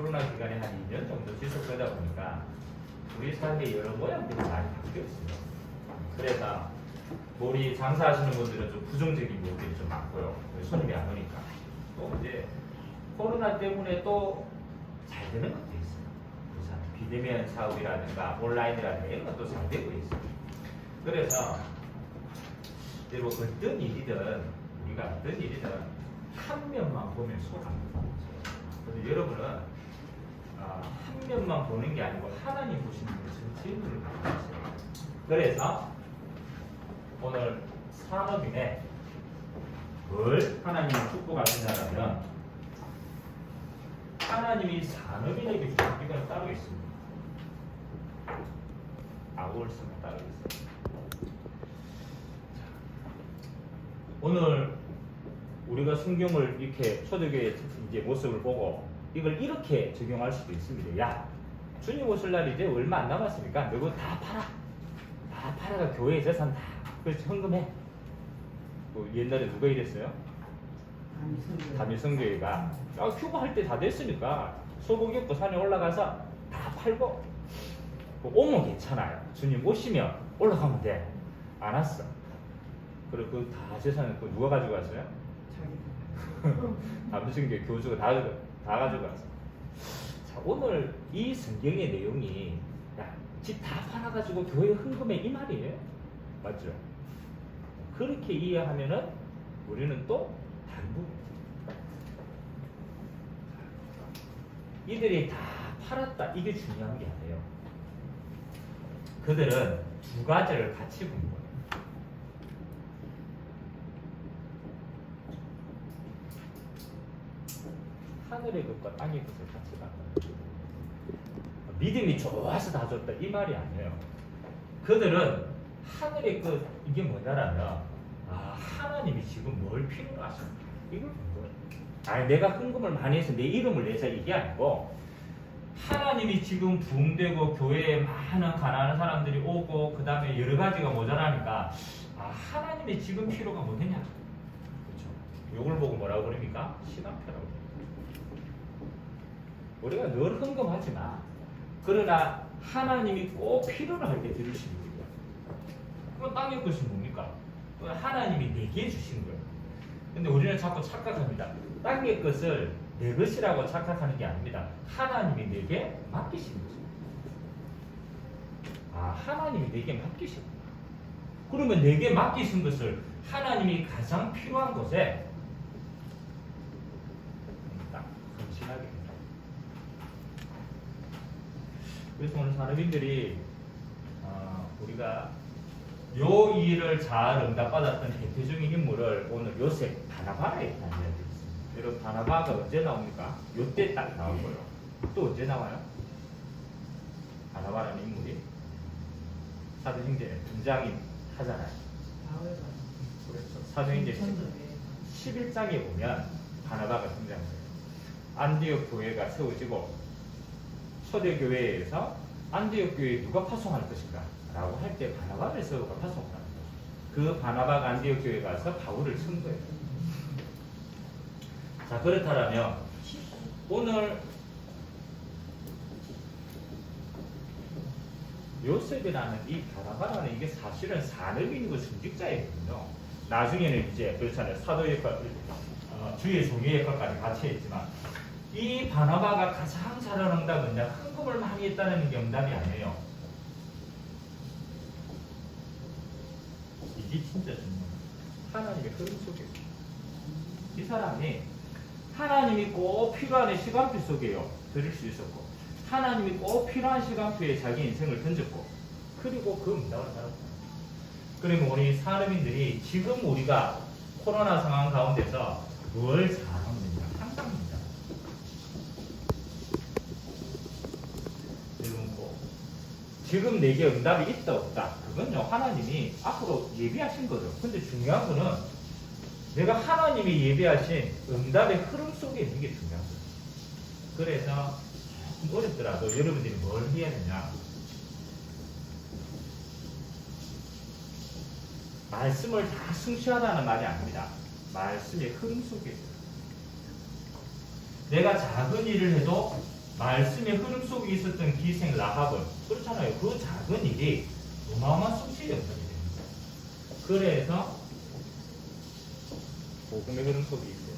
코로나 기간에 한 2년 정도 지속되다 보니까 우리 삶의 여러 모양들이 많이 바뀌어 있습니다. 그래서 우리 장사하시는 분들은 좀 부정적인 부분들이 좀 많고요. 손님이 안 오니까. 또 이제 코로나 때문에 또 잘 되는 것도 있어요. 그래서 비대면 사업이라든가 온라인이라든가 이런 것도 잘 되고 있어요. 그래서 뭐 어떤 일이든 우리가 어떤 일이든 한 면만 보면 소홀합니다. 그런데 여러분은 한 면만 보는 게 아니고 하나님 보시는 분 전체의 눈을 갖고 있어요. 그래서 오늘 산업인에 뭘 하나님이 축복하신다면 하나님이 산업인에게 주신 기간이 따로 있습니다. 아울스가 따로 있습니다. 오늘 우리가 성경을 이렇게 초대교회 이제 모습을 보고 이걸 이렇게 적용할 수도 있습니다. 야, 주님 오실 날이 이제 얼마 안 남았으니까 너 그거 다 팔아. 다 팔아가 교회 재산 다 그래서 헌금해. 또 옛날에 누가 이랬어요? 담일성교회가 휴가 할 때 다 됐으니까 소고기 입고 산에 올라가서 다 팔고 오면 괜찮아요. 주님 오시면 올라가면 돼. 안 왔어. 그리고 그 다 재산을 누가 가지고 왔어요? 담일성교회 교주가 다 가지고 왔어. 자, 오늘 이 성경의 내용이 집 다 팔아가지고 교회 헌금해 이 말이에요. 맞죠? 그렇게 이해하면은 우리는 또 다른 부분. 이들이 다 팔았다. 이게 중요한 게 아니에요. 그들은 두 가지를 같이 본 거예요. 하늘의 것과 땅의 것을 같이 봤다. 믿음이 좋아서 다 줬다. 이 말이 아니에요. 그들은 하늘의 것, 이게 뭐냐라면 하나님이 지금 뭘 필요로 하십니까? 이걸 본 거예요. 아니 내가 헌금을 많이 해서 내 이름을 내서 이게 아니고 하나님이 지금 부흥되고 교회에 많은 가난한 사람들이 오고 그 다음에 여러 가지가 모자라니까 하나님이 지금 필요가 뭐겠냐? 그렇죠? 이걸 보고 뭐라고 그럽니까? 시간표라고. 우리가 늘 헌금하지 마. 그러나 하나님이 꼭 필요로 할 때 들으시는 거예요. 그럼 땅의 것이 뭡니까? 하나님이 내게 주신 거예요. 근데 우리는 자꾸 착각합니다. 땅의 것을 내 것이라고 착각하는 게 아닙니다. 하나님이 내게 맡기신 것입니다. 하나님이 내게 맡기신 거예요. 그러면 내게 맡기신 것을 하나님이 가장 필요한 곳에 딱 헌신하게 됩니다. 그래서 오늘 산업인들이 우리가 요 일을 잘 응답받았던 대표적인 인물을 오늘 요셉 바나바라에 나타내야 되겠습니다. 여러분 바나바가 언제 나옵니까? 요때 딱 나오고요. 또 언제 나와요? 바나바라는 인물이 사도행전에 등장이 하잖아요. 그렇죠. 사도행전 11장에 보면 바나바가 등장해요. 안디옥 교회가 세워지고 초대교회에서 안디옥 교회에 누가 파송할 것인가? 라고 할 때 바나바를 세우고 파송합니다. 그 바나바가 안디옥 교회에 가서 바울을 친 거예요. 자, 그렇다면 오늘 요셉이라는 이 바나바라는 이게 사실은 산업인이고 승직자였거든요. 나중에는 이제 그렇잖아요. 사도 역할, 주의 종의 역할까지 같이 했지만 이 바나바가 가장 잘하는 응답은 헌금을 많이 했다는 게 응답이 아니에요. 이게 진짜 중요해요. 하나님의 흐름 속에 이 사람이 하나님이 꼭 필요한 시간표 속에요. 들을 수 있었고 하나님이 꼭 필요한 시간표에 자기 인생을 던졌고 그리고 그 응답을 받았어요. 그러면 우리 산업인들이 지금 우리가 코로나 상황 가운데서 뭘 잘하느냐 항상 문제. 여러분 뭐 지금 내게 응답이 있다 없다 그건요 하나님이 앞으로 예비하신 거죠. 근데 중요한 거는 내가 하나님이 예비하신 응답의 흐름 속에 있는 게 중요한 거예요. 그래서 조금 어렵더라도 여러분들이 뭘 해야 되냐? 말씀을 다 승시하라는 말이 아닙니다. 말씀의 흐름 속에 있어요. 내가 작은 일을 해도 말씀의 흐름 속에 있었던 기생 라합은 그렇잖아요. 그 작은 일이 어마어마한 성취의 영상이 됩니다. 그래서 복음의 흐름 속에 있어요.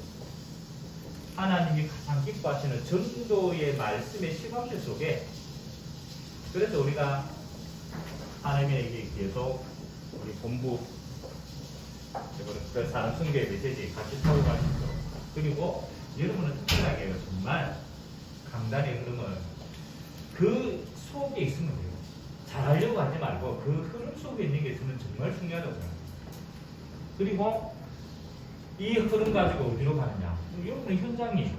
하나님이 가장 기뻐하시는 전도의 말씀의 시각들 속에, 그래서 우리가 하나님에게 계속 우리 본부 그 사람 성교의 메시지 같이 타고 가시죠. 그리고 여러분은 특별하게 정말 강단의 흐름은 그 속에 있으면 돼요. 잘하려고 하지 말고 그 흐름 속에 있는 게 저는 정말 중요하다고 생각해요. 그리고 이 흐름 가지고 어디로 가느냐? 여러분의 현장이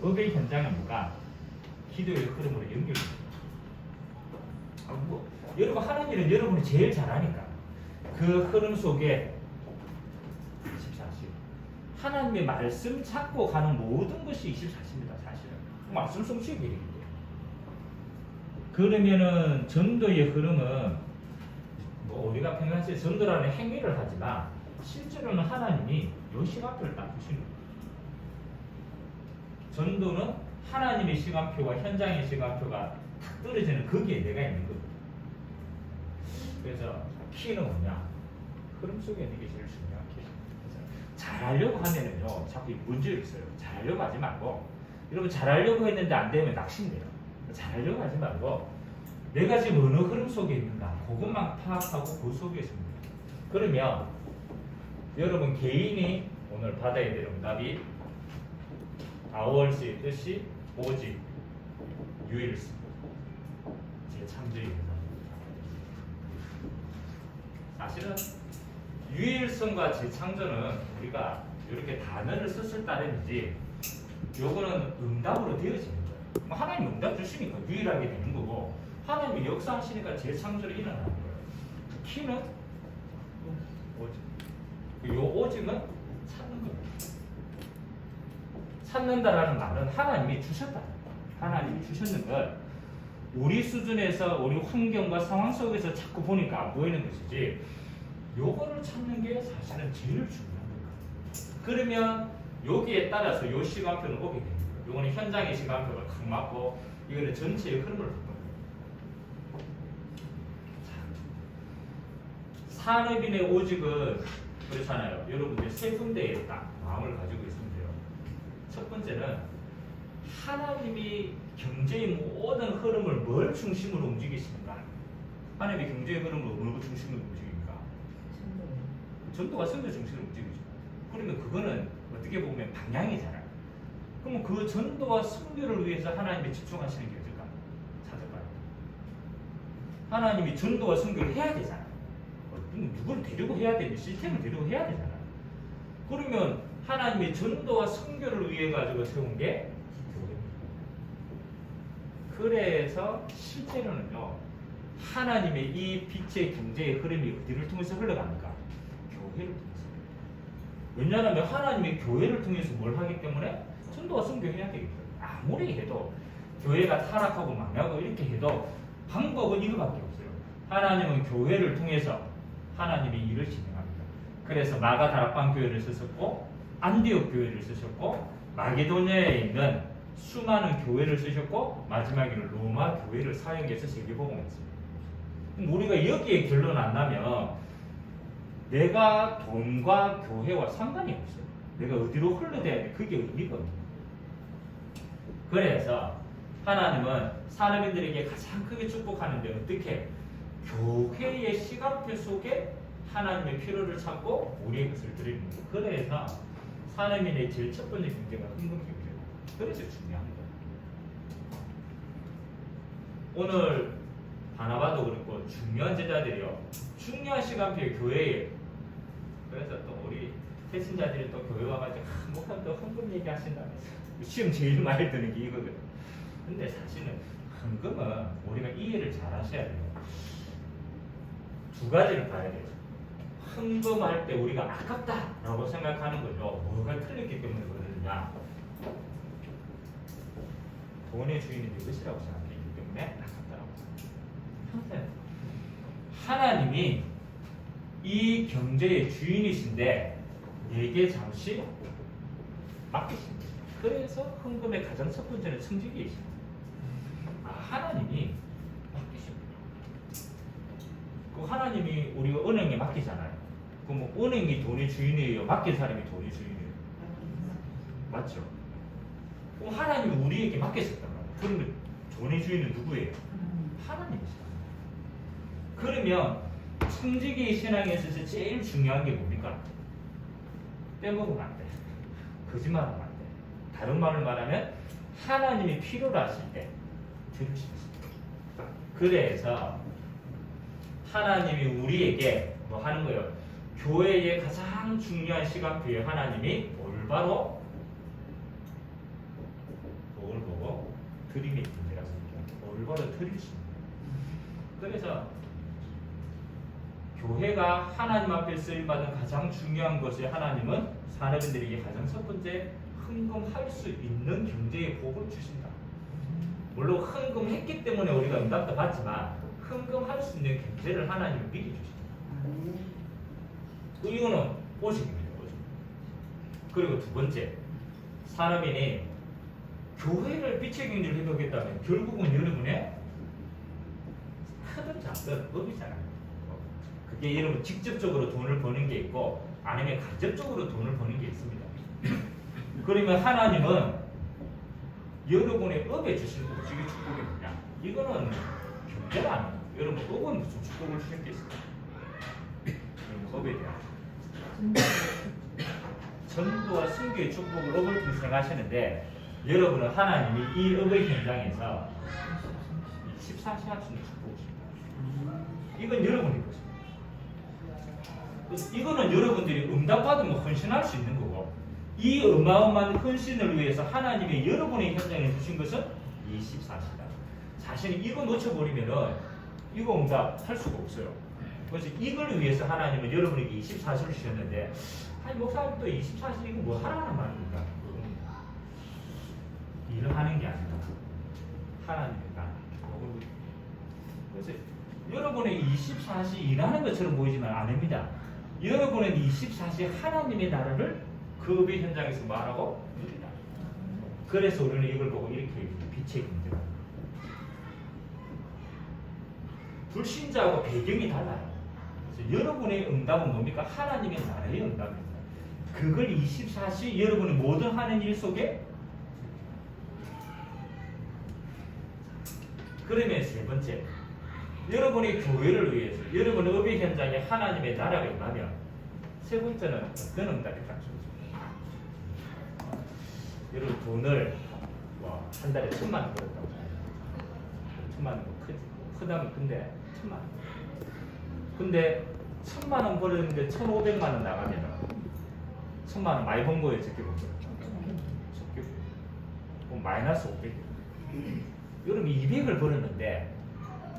법의 현장입니까? 기도의 흐름으로 연결됩니다. 여러분 하는 일은 여러분이 제일 잘하니까 그 흐름 속에 24시 하나님의 말씀 찾고 가는 모든 것이 24시입니다. 사실은 말씀 성취의 길이에요. 그러면은 전도의 흐름은 뭐 우리가 평상시에 전도라는 행위를 하지만 실제로는 하나님이 요 시간표를 딱 주시는 거예요. 전도는 하나님의 시간표와 현장의 시간표가 탁 떨어지는 거기에 내가 있는 거예요. 그래서 키는 뭐냐? 흐름 속에 있는 게 제일 중요한 키. 잘하려고 하면은요, 자꾸 문제가 있어요. 잘하려고 하지 말고, 여러분 잘하려고 했는데 안 되면 낙심돼요. 잘하려고 하지 말고, 내가 지금 어느 흐름 속에 있는가, 그것만 파악하고 그 속에 있습니다. 그러면 여러분 개인이 오늘 받아야 될 응답이 아월시의 뜻이 오직 유일성, 제 창조의 회사. 사실은 유일성과 재창조는 우리가 이렇게 단어를 썼을 따름이지 요거는 응답으로 되어지는 거예요. 하나님 응답 주시니까 유일하게 되는 거고 하나님이 역사하시니까 재창조로 일어나는 거예요. 키는 오직. 요 오직은 찾는 거예요. 찾는다라는 말은 하나님이 주셨다. 하나님이 주셨는 걸 우리 수준에서 우리 환경과 상황 속에서 자꾸 보니까 안 보이는 것이지 요거를 찾는 게 사실은 제일 중요한 거예요. 그러면 여기에 따라서 요 시간표는 오게 됩니다. 요거는 현장의 시간표가 딱 맞고 이거는 전체의 흐름을 볼 거예요. 산업인의 오직은 그렇잖아요. 여러분들 세 군데에 딱 마음을 가지고 있으면 돼요. 첫 번째는 하나님이 경제의 모든 흐름을 뭘 중심으로 움직이십니까? 하나님의 경제의 흐름을 뭘 중심으로 움직입니까? 전도가 선교 중심으로 움직이죠. 그러면 그거는 어떻게 보면 방향이잖아요. 그러면 그 전도와 선교를 위해서 하나님이 집중하시는 게 어떨까? 찾아봐요. 하나님이 전도와 선교를 해야 되잖아요. 누구를 데리고 해야 되는 시스템을 데리고 해야 되잖아요. 그러면 하나님이 전도와 선교를 위해 가지고 세운 게 그래서 실제로는요 하나님의 이 빛의 경제의 흐름이 어디를 통해서 흘러갑니까? 교회를 통해서. 왜냐하면 하나님의 교회를 통해서 뭘 하기 때문에 전도와 선교해야 되기 때문에 아무리 해도 교회가 타락하고 망하고 이렇게 해도 방법은 이거밖에 없어요. 하나님은 교회를 통해서 하나님의 일을 진행합니다. 그래서 마가 다락방 교회를 쓰셨고 안디옥 교회를 쓰셨고 마게도냐에 있는 수많은 교회를 쓰셨고 마지막에는 로마 교회를 사역해서 세계복음했습니다. 우리가 여기에 결론 안 나면 내가 돈과 교회와 상관이 없어요. 내가 어디로 흘러대야 돼? 그게 의미거든요. 그래서 하나님은 사람들에게 가장 크게 축복하는데 어떻게? 교회의 시간표 속에 하나님의 필요를 찾고 우리의 것을 드리는 거예요. 그래서 사람인의 제일 첫 번째 경제가 헌금 경제예요. 그래서 중요한 거예요. 오늘 바나바도 그렇고 중요한 제자들이요. 중요한 시간표에 교회에 그래서 또 우리 태신자들이 또 교회 와가지고 목사님 또 헌금 얘기하신다면서 시험 제일 많이 드는 게 이거거든요. 근데 사실은 헌금은 우리가 이해를 잘 하셔야 돼요. 두 가지를 봐야 돼요. 헌금할 때 우리가 아깝다라고 생각하는 거죠. 뭐가 틀렸기 때문에 그러느냐. 돈의 주인이 누구시라고 생각하기 때문에 아깝다라고 생각합니다. 하나님이 이 경제의 주인이신데 내게 잠시 맡기신 거예요. 그래서 헌금의 가장 첫 번째는 청지기이십니다. 하나님이 맡기십니다. 그 하나님이 우리가 은행에 맡기잖아요. 그럼 뭐 은행이 돈의 주인이에요? 맡긴 사람이 돈의 주인이에요? 맞죠? 그럼 하나님이 우리에게 맡기셨단 말이에요. 그러면 돈의 주인은 누구예요? 하나님이시다. 그러면 청지기 신앙에 있어서 제일 중요한 게 뭡니까? 빼먹으면 안 돼. 거짓말하면 안 돼. 다른 말을 말하면 하나님이 필요로 하실 때 들으시겠습니다. 그래서 하나님이 우리에게 뭐 하는 거예요? 교회의 가장 중요한 시간표에 하나님이 올바로 뭘 보고 드림이 문제라서 올바로 드리십니다. 그래서 교회가 하나님 앞에 쓰임받은 가장 중요한 것이 하나님은 사람들에게 가장 첫 번째 헌금할 수 있는 경제의 복을 주신다. 물론 헌금했기 때문에 우리가 응답도 받지만 헌금할 수 있는 경제를 하나님이 미리 주신다. 이거는 오직입니다. 오직. 그리고 두 번째, 사람이 교회를 빛의 경제를 회복했다면 결국은 여러분의 크든 작든 법이잖아요. 그게 여러분 직접적으로 돈을 버는 게 있고 아니면 간접적으로 돈을 버는 게 있습니다. 그러면 하나님은 여러분의 업에 주신 오직의 축복이 뭐냐? 이거는 경제가 아니에요. 여러분 업은 무슨 축복을 주실 게 있어요? 업에 대한 전도와 순교의 축복을 업을 통해 생각하시는데 여러분은 하나님이 이 업의 현장에서 14시 할 수 있는 축복이십니다. 이건 여러분의 것입니다. 이거는 여러분들이 응답받으면 헌신할 수 있는 거고 이 어마어마한 헌신을 위해서 하나님이 여러분의 현장에 주신 것은 24시다. 자신이 이거 놓쳐버리면은 이거 응답할 수가 없어요. 그래서 이걸 위해서 하나님은 여러분에게 24시를 주셨는데 아니 목사님 또 24시 이거 뭐 하라는 말입니까? 일을 하는 게 아니라 하나님이다. 그래서 여러분의 24시 일하는 것처럼 보이지만 아닙니다. 여러분은 24시 하나님의 나라를 그 업의 현장에서 말하고 누리다. 그래서 우리는 이걸 보고 이렇게 빛의 경제다. 불신자하고 배경이 달라요. 그래서 여러분의 응답은 뭡니까? 하나님의 나라의 응답입니다. 그걸 24시 여러분이 모든 하는 일 속에 그러면 세 번째, 여러분의 교회를 위해서 여러분의 업의 현장에 하나님의 나라가 임하면 세 번째는 어떤 응답이 딱 주어집니다. 여러분 돈을 한 달에 1,000만 원 벌었다고 해요. 1,000만 원 크다면 근데 1,000만 원. 근데 1,000만 원 벌었는데 1,500만 원 나가면 1,000만 원 많이 번 거예요, 적게 본 거예요. 적게 본 마이너스 500. 여러분 200을 벌었는데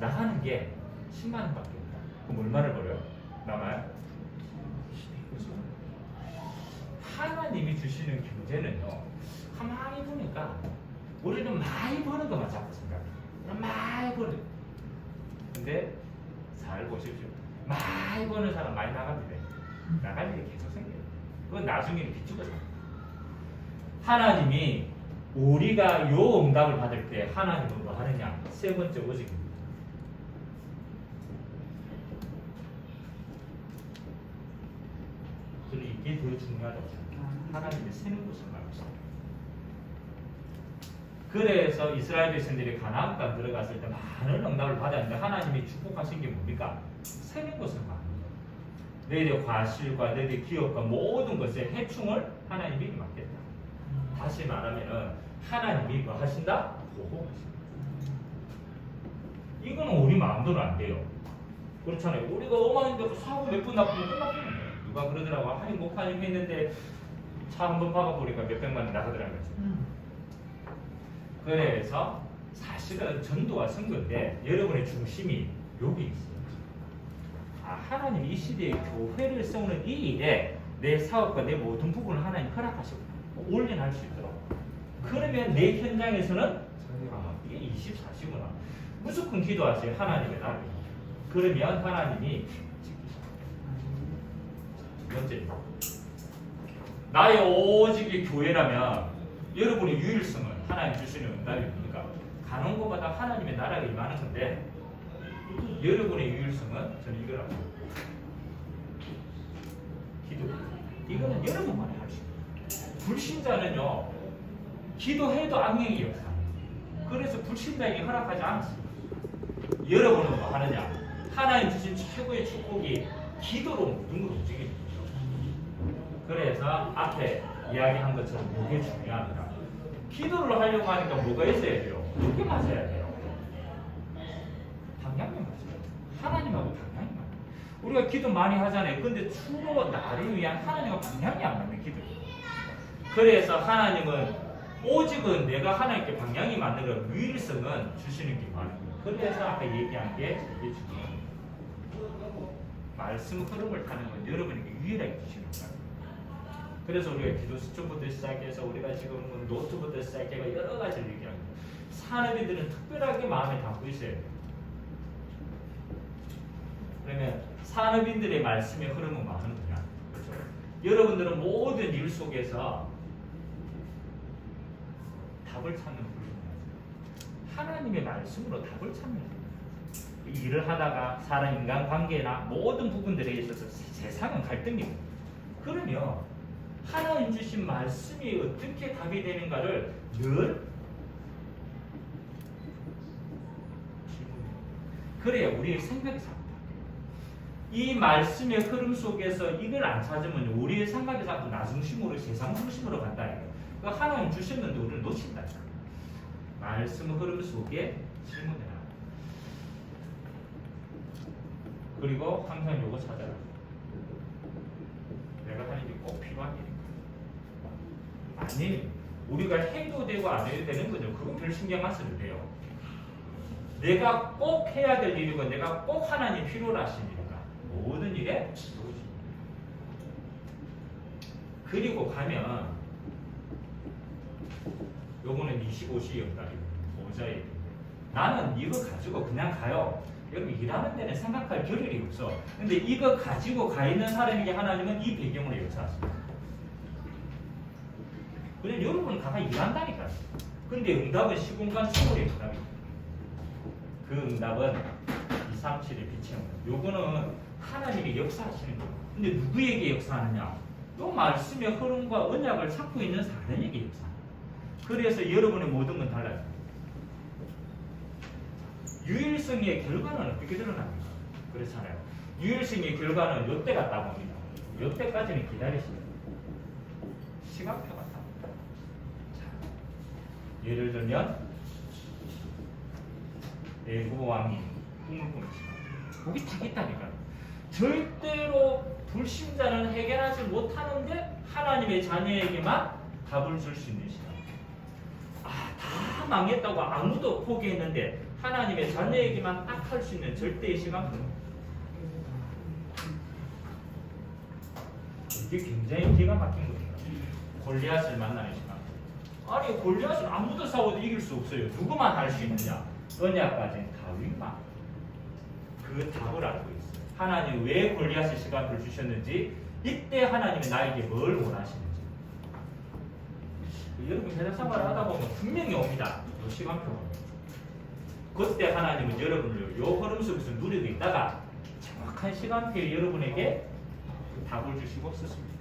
나가는 게 10만 원밖에 없다. 그럼 얼마를 벌어요? 남아요? 하나님이 주시는 경제는요. 가만히 보니까 우리는 많이 버는 것만 자꾸 생각해요. 많이 버는. 근데 잘 보십시오. 많이 버는 사람 많이 나갑니다. 나갈 일이 계속 생겨요. 그건 나중에는 비추고 살아요. 하나님이 우리가 요 응답을 받을 때 하나님은 뭐 하느냐? 세 번째 오직입니다. 저는 이게 더 중요하다고 생각해요. 하나님이 세는 것을 말합니다. 그래서 이스라엘 백성들이 가나안 땅 들어갔을 때 많은 응답을 받았는데 하나님이 축복하신 게 뭡니까? 세는 것을 말합니다. 너희들 과실과 너희들 기업과 모든 것의 해충을 하나님이 맡겠다. 다시 말하면은 하나님이 뭐 하신다? 보호하신다. 이거는 우리 마음대로 안 돼요. 그렇잖아요. 우리가 어마어마한데 사고 몇 번 나쁘면 끝나버리는 거예요. 누가 그러더라고. 하니 목하니 했는데 차 한 번 박아보니까 몇백만 원 나가더라고요. 그래서 사실은 전도와 선거인데 여러분의 중심이 여기 있어요. 하나님이 이 시대에 교회를 세우는 이 일에 내 사업과 내 모든 부분을 하나님 허락하시고 올인할 수 있도록. 그러면 내 현장에서는 이게 24시구나. 무조건 기도하세요. 하나님의 나라를. 그러면 하나님이 두 번째, 나의 오직이 교회라면 여러분의 유일성은 하나님 주시는 응답이 뭡니까? 가는 곳마다 하나님의 나라가 임하는 건데 여러분의 유일성은 저는 이거라고 기도. 이거는 여러분만이 할 수 있어요. 불신자는요 기도해도 악령이 역사. 그래서 불신자에게 허락하지 않습니다. 여러분은 뭐 하느냐? 하나님 주신 최고의 축복이 기도로 모든 걸 움직이는 거죠. 그래서 앞에 이야기한 것처럼 이게 중요합니다. 기도를 하려고 하니까 뭐가 있어야 돼요? 이게 맞아야 돼요. 방향이 맞아요. 하나님하고 방향이 맞아요. 우리가 기도 많이 하잖아요. 근데 주로 나를 위한 하나님과 방향이 안 맞는 기도. 그래서 하나님은 오직은 내가 하나님께 방향이 맞는 걸 유일성은 주시는 게 많은 거예요. 그래서 아까 얘기한 게 이게 중요해요. 말씀 흐름을 타는 건 여러분에게 유일하게 주시는 거예요. 그래서 우리가 기도 수준부터 시작해서 우리가 지금 노트부터 시작해서 여러 가지를 얘기합니다. 산업인들은 특별하게 마음에 담고 있어야 돼요. 그러면 산업인들의 말씀의 흐름은 많은 거냐? 그렇죠? 여러분들은 모든 일 속에서 답을 찾는 훈련이에요. 하나님의 말씀으로 답을 찾는 거예요. 일을 하다가 사람 인간 관계나 모든 부분들에 있어서 세상은 갈등입니다. 그러면 하나님 주신 말씀이 어떻게 답이 되는가를 늘 질문해요. 그래야 우리의 생각이 삽니다. 이 말씀의 흐름 속에서 이걸 안 찾으면 우리의 생각이 자꾸 나 중심으로 세상 중심으로 간다니까요. 그러니까 하나님 주셨는데 우리를 놓친다니까요. 말씀 흐름 속에 질문해라. 그리고 항상 요거 찾아라. 내가 하는 게 꼭 필요한 일인가? 아니, 우리가 해도 되고 안 해도 되는 거죠. 그건 별 신경 안 써도 돼요. 내가 꼭 해야 될 일이고 내가 꼭 하나님 필요로 하신 일인가? 모든 일에 그리고 가면 요거는 25시 영달입니다. 보좌의 나는 이거 가지고 그냥 가요. 여러분 일하는 데는 생각할 겨를이 없어. 근데 이거 가지고 가 있는 사람에게 하나님은 이 배경으로 역사하십니다. 그냥 여러분은 가서 일한다니까요. 근데 응답은 시공간 생활의 응답입니다. 그 응답은 2, 3, 7의 빛의 응답. 요거는 하나님이 역사하시는 거예요. 근데 누구에게 역사하느냐? 요 말씀의 흐름과 언약을 찾고 있는 사람에게 역사합니다. 그래서 여러분의 모든 건 달라요. 유일성의 결과는 어떻게 드러납니까? 그렇잖아요. 유일성의 결과는 요때 갔다 봅니다. 요때까지는 기다리시면 시간표가 답니다. 예를 들면 애고왕이 꿈을 꾸는 시간. 거기 딱 있다니까요. 절대로 불신자는 해결하지 못하는데 하나님의 자녀에게만 답을 줄 수 있는 시간. 다 망했다고 아무도 포기했는데 하나님의 자녀에게만 딱 할 수 있는 절대의 시간표. 이게 굉장히 기가 막힌 겁니다. 골리앗을 만나는 시간. 아니 골리앗은 아무도 싸워도 이길 수 없어요. 누구만 할 수 있느냐? 언약까지는 다윗만. 그 답을 알고 있어요. 하나님 왜 골리앗의 시간표를 주셨는지, 이때 하나님이 나에게 뭘 원하시는지. 여러분 세상 생활을 하다 보면 분명히 옵니다. 이 시간표가. 그때 하나님은 여러분을 요 흐름 속에서 누리고 있다가 정확한 시간표에 여러분에게 답을 주시고 쓰십니다.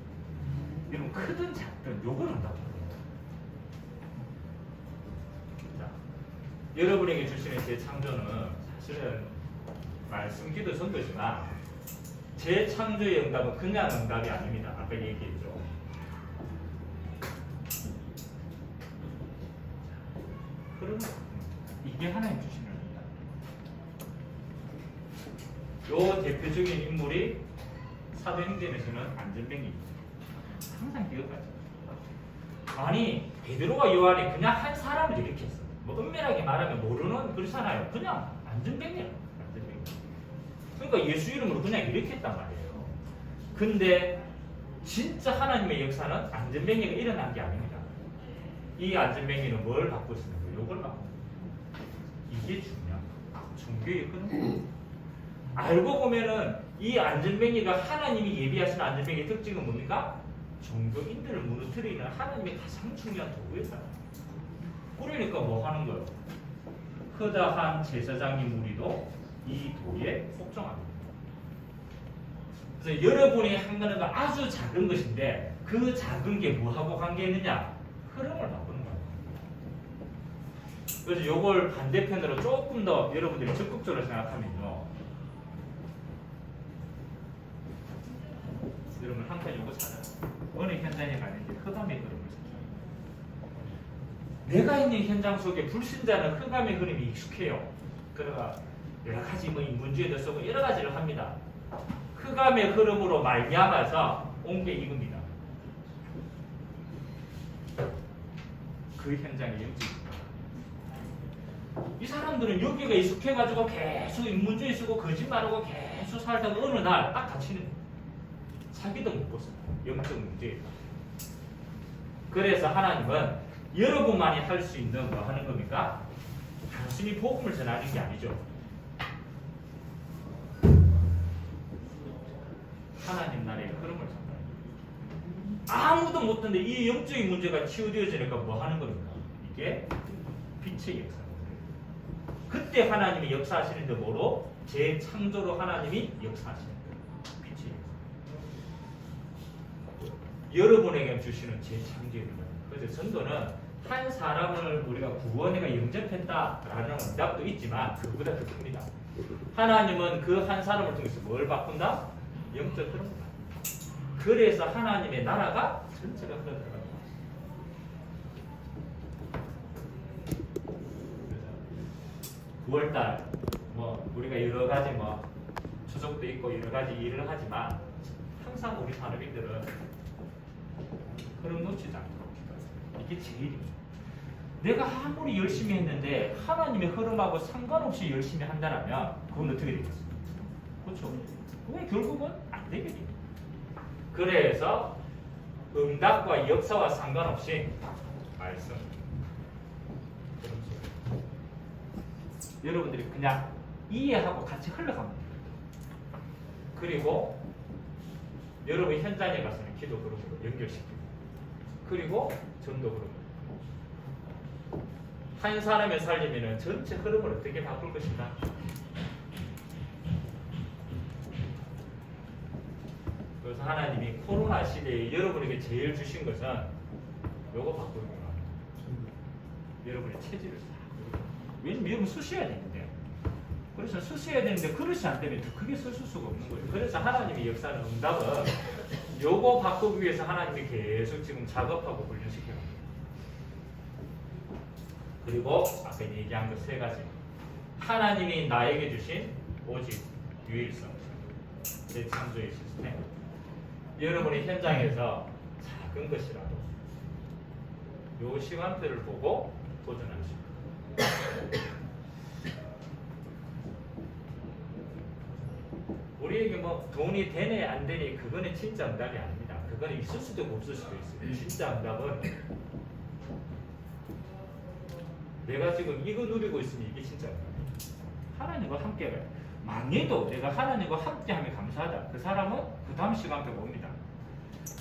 여러분 크든 작든 요걸 한다고 합니다. 자, 여러분에게 주시는 제 창조는 사실은 말씀 기도 선도지만 제 창조의 응답은 그냥 응답이 아닙니다. 아까 얘기했죠. 그럼 이게 하나님 주시는 요 대표적인 인물이 사도행전에서는 안전뱅이입니다. 항상 기억하죠. 아니 베드로와 요한이 그냥 한 사람을 일으켰어. 뭐 은밀하게 말하면 모르는 그렇잖아요. 그냥 안전뱅이야. 안전뱅이. 그러니까 예수 이름으로 그냥 일으켰단 말이에요. 근데 진짜 하나님의 역사는 안전뱅이가 일어난 게 아닙니다. 이 안전뱅이는 뭘 갖고 있습니까? 요걸 갖고 있습니다. 이게 중요합니다. 종교의 끈. 알고 보면은 이 안전뱅이가 하나님이 예비하신 안전뱅이의 특징은 뭡니까? 종교인들을 무너뜨리는 하나님의 가장 중요한 도구에 살아요. 그러니까 뭐 하는 거예요? 허다한 제사장인 우리도 이 도에 복종합니다. 그래서 여러분이 한 거는 아주 작은 것인데 그 작은 게 뭐하고 관계 있느냐? 흐름을 바꾸는 거예요. 그래서 이걸 반대편으로 조금 더 여러분들이 적극적으로 생각하면요. 여러분 한편 이거 찾아요. 어느 현장에 가는지 흑암의 흐름을 찾아요. 내가 있는 현장 속에 불신자는 흑암의 흐름이 익숙해요. 그러나 여러 가지 뭐 인문주의도 쓰고 여러 가지를 합니다. 흑암의 흐름으로 말미암아서 온 게 이겁니다. 그 현장의 영지입니다. 이 사람들은 여기가 익숙해가지고 계속 인문주의 쓰고 거짓말하고 계속 살다가 어느 날 딱 닫히는 거예요. 자기도 못 벗어요. 영적 문제예요. 그래서 하나님은 여러분만이 할 수 있는 뭐 하는 겁니까? 단순히 복음을 전하는 게 아니죠. 하나님 나라의 흐름을 전하는 거예요. 아무도 못 듣는데 이 영적인 문제가 치유되어지니까 뭐 하는 겁니까? 이게 빛의 역사. 그때 하나님이 역사하시는데 뭐로? 재창조로 하나님이 역사하시는 거예요. 빛의 역사. 여러분에게 주시는 재창조입니다. 그래서 전도는 한 사람을 우리가 구원해가 영접했다라는 응답도 있지만 그보다 더 큽니다. 하나님은 그 한 사람을 통해서 뭘 바꾼다? 영적 흐름을 바꾼다. 그래서 하나님의 나라가 전체가 흘러들어갑니다. 9월달 뭐 우리가 여러 가지 뭐 추석도 있고 여러 가지 일을 하지만 항상 우리 산업인들은 흐름 놓치지 않도록 이게 제일입니다. 내가 아무리 열심히 했는데 하나님의 흐름하고 상관없이 열심히 한다면 그건 어떻게 되겠습니까? 그렇죠? 그건 결국은 안 되게 됩니다. 그래서 응답과 역사와 상관없이 말씀 여러분들이 그냥 이해하고 같이 흘러갑니다. 그리고 여러분 현장에 가서는 기도 그룹으로 연결시키고 그리고 전도 그룹 한 사람의 살림에는 전체 흐름을 어떻게 바꿀 것인가? 그래서 하나님이 코로나 시대에 여러분에게 제일 주신 것은 요거 바꾸는 거예요. 여러분의 체질을 싹. 왜냐면 여러분 쓰셔야 되는데. 그래서 쓰셔야 되는데 그릇이 안 되면 크게 쓸 수가 없는 거예요. 그래서 하나님의 역사는 응답은 요거 바꾸기 위해서 하나님이 계속 지금 작업하고 훈련시켜요. 그리고 아까 얘기한 것 세 가지. 하나님이 나에게 주신 오직 유일성, 재창조의 시스템. 여러분이 현장에서 작은 것이라도 요 시간표를 보고 도전하십시오. 우리에게 뭐 돈이 되네 안 되니 그거는 진짜 응답이 아닙니다. 그거는 있을 수도 있고 없을 수도 있어요. 진짜 응답은 내가 지금 이거 누리고 있으니 이게 진짜 응답이에요. 하나님과 함께를 망해도 내가 하나님과 함께하면 감사하다. 그 사람은 그 다음 시간표가 옵니다.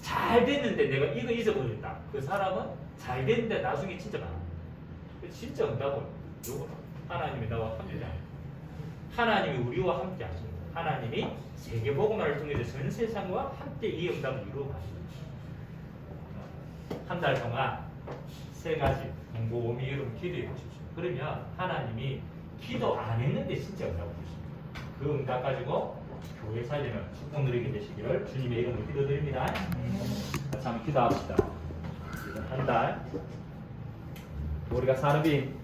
잘 됐는데 내가 이거 잊어버렸다. 그 사람은 잘 됐는데 나중에 진짜 많아. 진짜 응답은 요거다. 하나님이 나와 함께하다. 하나님이 우리와 함께 하십니다. 하나님이 세계복음화를 통해서 전 세상과 함께 이 응답을 이루어 가십니다. 한 달 동안 세 가지 곰곰이 여러분 기도해 보십시오. 그러면 하나님이 기도 안 했는데 진짜 응답을 주십니다. 그 응답 가지고 교회 살리는 축복 누리게 되시기를 주님의 이름으로 기도드립니다. 같이 한번 기도합시다. 한 달 우리가 산업인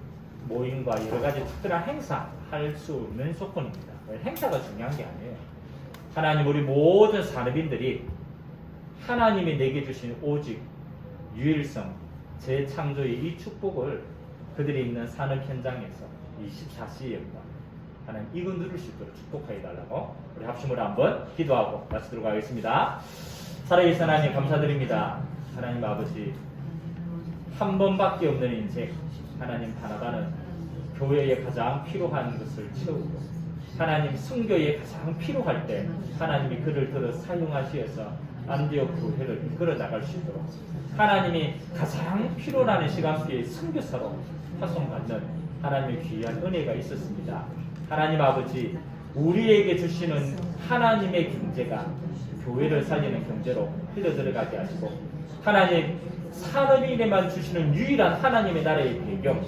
모임과 여러 가지 특별한 행사 할 수 있는 조건입니다. 행사가 중요한 게 아니에요. 하나님 우리 모든 산업인들이 하나님이 내게 주신 오직 유일성 재창조의 이 축복을 그들이 있는 산업 현장에서 24시에입니다. 하나님 이거 누릴 수 있도록 축복하여 달라고 우리 합심으로 한번 기도하고 마치도록 하겠습니다. 살아계신 하나님 감사드립니다. 하나님 아버지 한 번밖에 없는 인생 하나님 하나가는 교회에 가장 필요한 것을 채우고 하나님 선교에 가장 필요할 때 하나님이 그를 들어 사용하시어서 안디옥 교회를 이끌어 나갈 수 있도록 하나님이 가장 필요로 하는 시간대의 선교사로 파송받는 하나님의 귀한 은혜가 있었습니다. 하나님 아버지, 우리에게 주시는 하나님의 경제가 교회를 살리는 경제로 흘러들어가게 하시고, 하나님 산업인에만 주시는 유일한 하나님의 나라의 배경,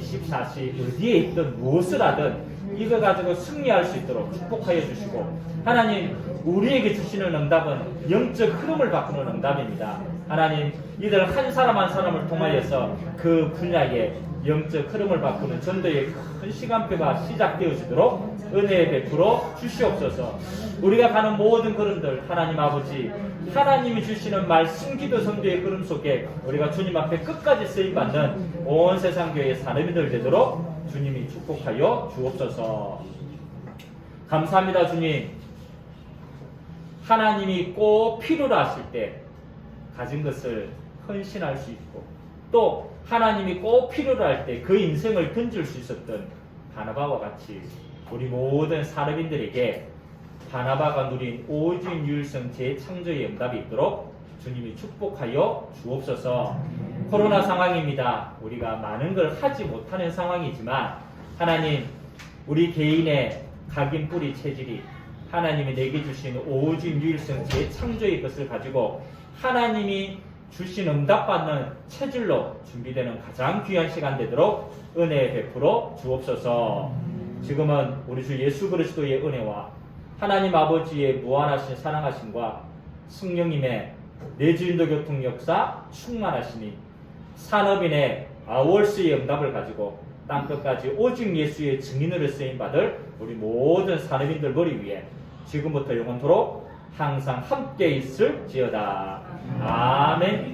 24시 어디에 있든 무엇을 하든 이거 가지고 승리할 수 있도록 축복하여 주시고, 하나님 우리에게 주시는 응답은 영적 흐름을 바꾸는 응답입니다. 하나님 이들 한 사람 한 사람을 통하여서 그 분야의 영적 흐름을 바꾸는 전도의 큰 시간표가 시작되어지도록 은혜 베풀어 주시옵소서. 우리가 가는 모든 걸음들 하나님 아버지, 하나님이 주시는 말씀 기도 선교의 걸음 속에 우리가 주님 앞에 끝까지 쓰임받는 온 세상 교회의 사람이들 되도록 주님이 축복하여 주옵소서. 감사합니다. 주님, 하나님이 꼭 필요로 하실 때 가진 것을 헌신할 수 있고, 또 하나님이 꼭 필요로 할 때 그 인생을 던질 수 있었던 바나바와 같이 우리 모든 사람인들에게 바나바가 누린 오직 유일성 재창조의 응답이 있도록 주님이 축복하여 주옵소서. 코로나 상황입니다. 우리가 많은 걸 하지 못하는 상황이지만 하나님, 우리 개인의 각인 뿌리 체질이 하나님이 내게 주신 오직 유일성 재창조의 것을 가지고 하나님이 주신 응답받는 체질로 준비되는 가장 귀한 시간 되도록 은혜 베풀어 주옵소서. 지금은 우리 주 예수 그리스도의 은혜와 하나님 아버지의 무한하신 사랑하심과 성령님의 내주인도 교통 역사 충만하시니 산업인의 아월스의 응답을 가지고 땅끝까지 오직 예수의 증인으로 쓰임받을 우리 모든 산업인들 머리 위에 지금부터 영원토록 항상 함께 있을지어다. 아멘.